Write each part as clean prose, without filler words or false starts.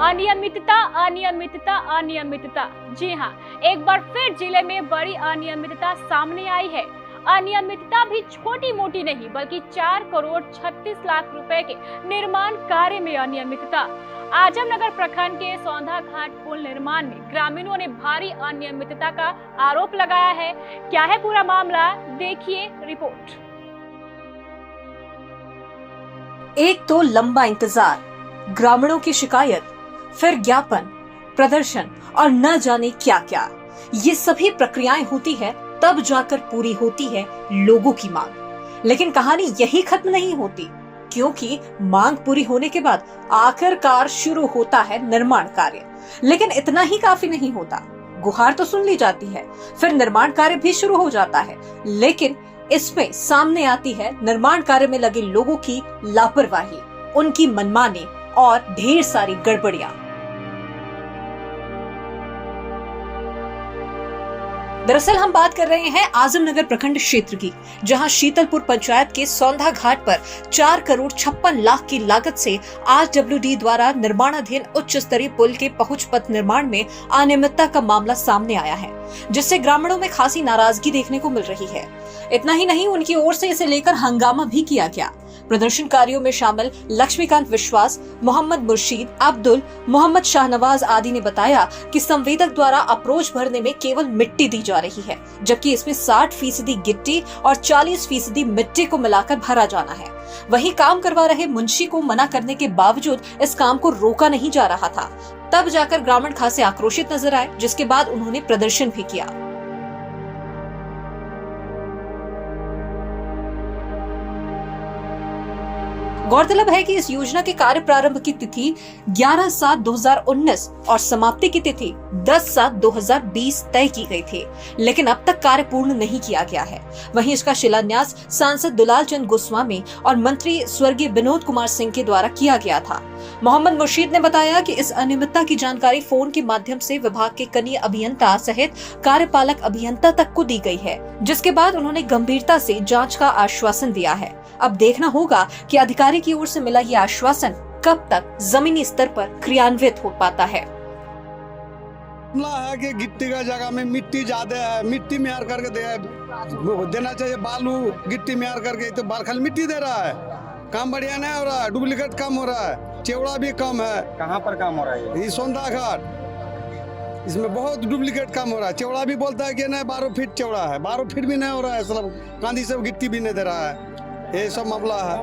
अनियमितता अनियमितता अनियमितता। जी हाँ, एक बार फिर जिले में बड़ी अनियमितता सामने आई है। अनियमितता भी छोटी मोटी नहीं बल्कि 4 करोड़ 36 लाख रुपए के निर्माण कार्य में अनियमितता। आजमनगर प्रखंड के सौंधा घाट पुल निर्माण में ग्रामीणों ने भारी अनियमितता का आरोप लगाया है। क्या है पूरा मामला, देखिए रिपोर्ट। एक तो लंबा इंतजार, ग्रामीणों की शिकायत, फिर ज्ञापन, प्रदर्शन और न जाने क्या क्या। ये सभी प्रक्रियाएं होती है तब जाकर पूरी होती है लोगों की मांग। लेकिन कहानी यही खत्म नहीं होती, क्योंकि मांग पूरी होने के बाद आखिरकार शुरू होता है निर्माण कार्य। लेकिन इतना ही काफी नहीं होता। गुहार तो सुन ली जाती है, फिर निर्माण कार्य भी शुरू हो जाता है। लेकिन इसमें सामने आती है निर्माण कार्य में लगे लोगों की लापरवाही, उनकी मनमानी और ढेर सारी गड़बड़ियां। दरअसल हम बात कर रहे हैं आजमनगर प्रखंड क्षेत्र की, जहां शीतलपुर पंचायत के सौंधा घाट पर 4 करोड़ 56 लाख की लागत से RWD द्वारा निर्माणाधीन उच्च स्तरीय पुल के पहुंच पथ निर्माण में अनियमितता का मामला सामने आया है, जिससे ग्रामीणों में खासी नाराजगी देखने को मिल रही है। इतना ही नहीं, उनकी ओर से इसे लेकर हंगामा भी किया गया। प्रदर्शनकारियों में शामिल लक्ष्मीकांत विश्वास, मोहम्मद मुर्शीद, अब्दुल, मोहम्मद शाहनवाज आदि ने बताया कि संवेदक द्वारा अप्रोच भरने में केवल मिट्टी दी जा रही है, जबकि इसमें 60% गिट्टी और 40% मिट्टी को मिलाकर भरा जाना है। वहीं काम करवा रहे मुंशी को मना करने के बावजूद इस काम को रोका नहीं जा रहा था। तब जाकर ग्रामीण खासे आक्रोशित नजर आए, जिसके बाद उन्होंने प्रदर्शन भी किया। गौरतलब है कि इस योजना के कार्य प्रारंभ की तिथि 11/7/2019 और समाप्ति की तिथि 10/7/2020 तय की गई थी, लेकिन अब तक कार्य पूर्ण नहीं किया गया है। वहीं इसका शिलान्यास सांसद दुलाल चंद गोस्वामी और मंत्री स्वर्गीय विनोद कुमार सिंह के द्वारा किया गया था। मोहम्मद मुर्शीद ने बताया कि इस अनियमितता की जानकारी फोन के माध्यम से विभाग के कनीय अभियंता सहित कार्यपालक अभियंता तक को दी गई है, जिसके बाद उन्होंने गंभीरता से जांच का आश्वासन दिया है। अब देखना होगा कि अधिकारी की ओर से मिला ये आश्वासन कब तक जमीनी स्तर पर क्रियान्वित हो पाता है। है कि गिट्टी का जगह में मिट्टी ज्यादा है, मिट्टी मेहर करके देना चाहिए। बालू गिट्टी मेहर करके तो बारखल मिट्टी दे रहा है। काम बढ़िया नहीं हो रहा है, डुप्लीकेट काम हो रहा है, चौड़ा भी कम है। कहाँ पर काम हो रहा है? ये सौंधा घाट, इसमें बहुत डुप्लीकेट काम हो रहा है। चौड़ा भी बोलता है कि नहीं 12 फीट चौड़ा है, 12 फीट भी नहीं हो रहा है। सब कांधी से गिट्टी भी नहीं दे रहा है। ये सब मामला है,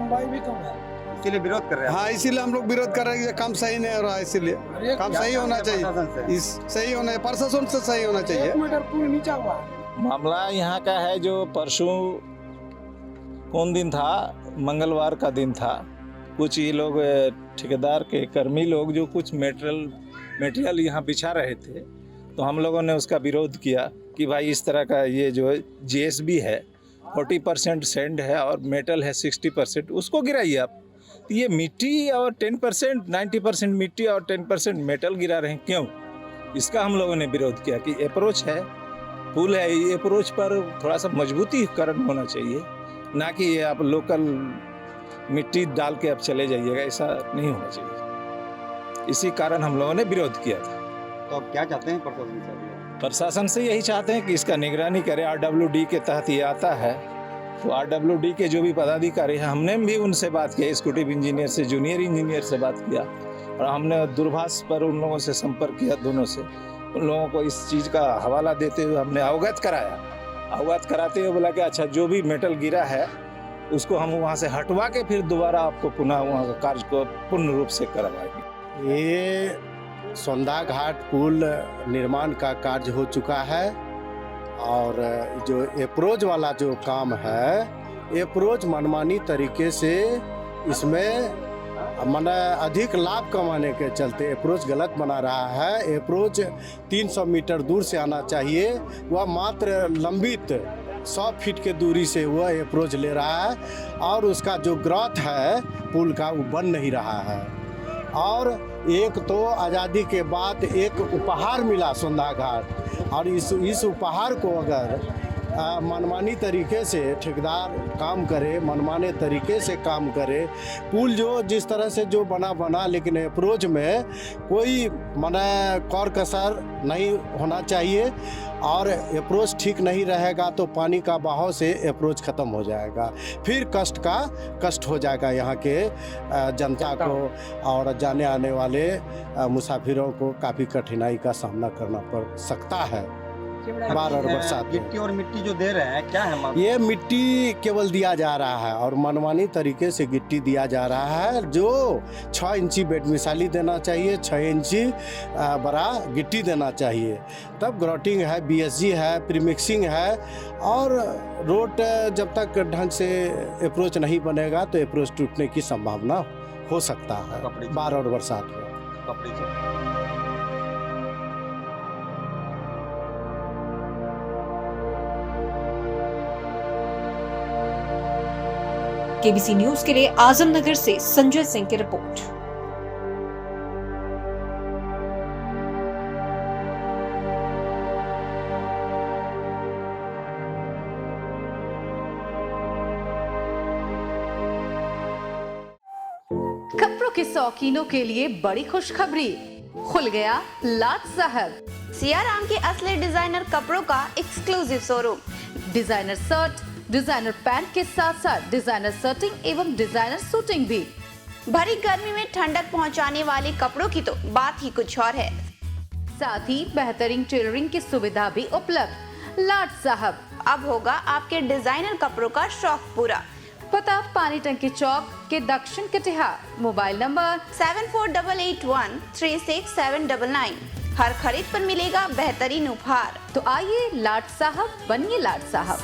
इसीलिए विरोध कर रहे हैं। हाँ, इसीलिए हम लोग विरोध कर रहे हैं कि काम सही नहीं हो रहा है। इसीलिए काम सही होना चाहिए, सही होना है, प्रशासन से सही होना चाहिए। मामला यहाँ का है, जो परसों कौन दिन था, मंगलवार का दिन था। कुछ ये लोग ठेकेदार के कर्मी लोग जो कुछ मटेरियल यहाँ बिछा रहे थे, तो हम लोगों ने उसका विरोध किया कि भाई इस तरह का ये जो GSB है 40% सैंड है और मेटल है 60%, उसको गिराइए आप। तो ये मिट्टी और 10% 90% मिट्टी और 10% मेटल गिरा रहे हैं, क्यों? इसका हम लोगों ने विरोध किया कि अप्रोच है, पुल है, ये अप्रोच पर थोड़ा सा मजबूतीकरण होना चाहिए, ना कि ये आप लोकल मिट्टी डाल के आप चले जाइएगा, ऐसा नहीं होना चाहिए। इसी कारण हम लोगों ने विरोध किया था। तो आप क्या चाहते हैं प्रशासन से? प्रशासन से यही चाहते हैं कि इसका निगरानी करे। RWD के तहत ये आता है, तो RWD के जो भी पदाधिकारी हैं, हमने भी उनसे बात किया, एक्जीक्यूटिव इंजीनियर से, जूनियर इंजीनियर से बात किया, और हमने दूरभाष पर उन लोगों से संपर्क किया, दोनों से। उन लोगों को इस चीज़ का हवाला देते हुए हमने अवगत कराया। अवगत कराते हुए बोला कि अच्छा, जो भी मेटल गिरा है उसको हम वहाँ से हटवा के फिर दोबारा आपको पुनः वहाँ का कार्य को पूर्ण रूप से करवाएंगे। ये सौंधा घाट पुल निर्माण का कार्य हो चुका है, और जो अप्रोच वाला जो काम है, अप्रोच मनमानी तरीके से इसमें माने अधिक लाभ कमाने के चलते अप्रोच गलत बना रहा है। अप्रोच 300 मीटर दूर से आना चाहिए, वह मात्र लंबित 100 फीट के दूरी से वह अप्रोच ले रहा है, और उसका जो ग्रोथ है पुल का वो बन नहीं रहा है। और एक तो आज़ादी के बाद एक उपहार मिला सौंधा घाट, और इस उपहार को अगर मनमानी तरीके से ठेकेदार काम करे, मनमाने तरीके से काम करे। पुल जो जिस तरह से जो बना लेकिन अप्रोच में कोई मना कौर कसर नहीं होना चाहिए, और अप्रोच ठीक नहीं रहेगा तो पानी का बहाव से अप्रोच ख़त्म हो जाएगा, फिर कष्ट हो जाएगा यहाँ के जनता को, और जाने आने वाले मुसाफिरों को काफ़ी कठिनाई का सामना करना पड़ सकता है बाढ़ और बरसात में। गिट्टी और मिट्टी जो दे रहे हैं क्या है मामला? ये मिट्टी केवल दिया जा रहा है और मनमानी तरीके से गिट्टी दिया जा रहा है, जो 6 इंची बेड मिसाली देना चाहिए, 6 इंची बड़ा गिट्टी देना चाहिए, तब ग्राउटिंग है, BSG है, प्रीमिक्सिंग है, और रोड जब तक ढंग से अप्रोच नहीं बनेगा तो अप्रोच टूटने की संभावना हो सकता है बाढ़ और बरसात में। केबीसी न्यूज के लिए आजमनगर से संजय सिंह की रिपोर्ट। कपड़ों के शौकीनों के लिए बड़ी खुशखबरी, खुल गया लाट साहब। सियाराम के असली डिजाइनर कपड़ों का exclusive showroom. Designer shirt, designer pant के साथ साथ डिजाइनर शर्टिंग एवं डिजाइनर सूटिंग भी। भरी गर्मी में ठंडक पहुंचाने वाले कपड़ों की तो बात ही कुछ और है। साथ ही बेहतरीन टेलरिंग की सुविधा भी उपलब्ध। लाट साहब, अब होगा आपके डिजाइनर कपड़ों का शौक पूरा। पता पानी टंकी चौक के दक्षिण कटिहार। Mobile number 7488136799। हर खरीद पर मिलेगा बेहतरीन उपहार। तो आइए लाट साहब बनिए लाट साहब।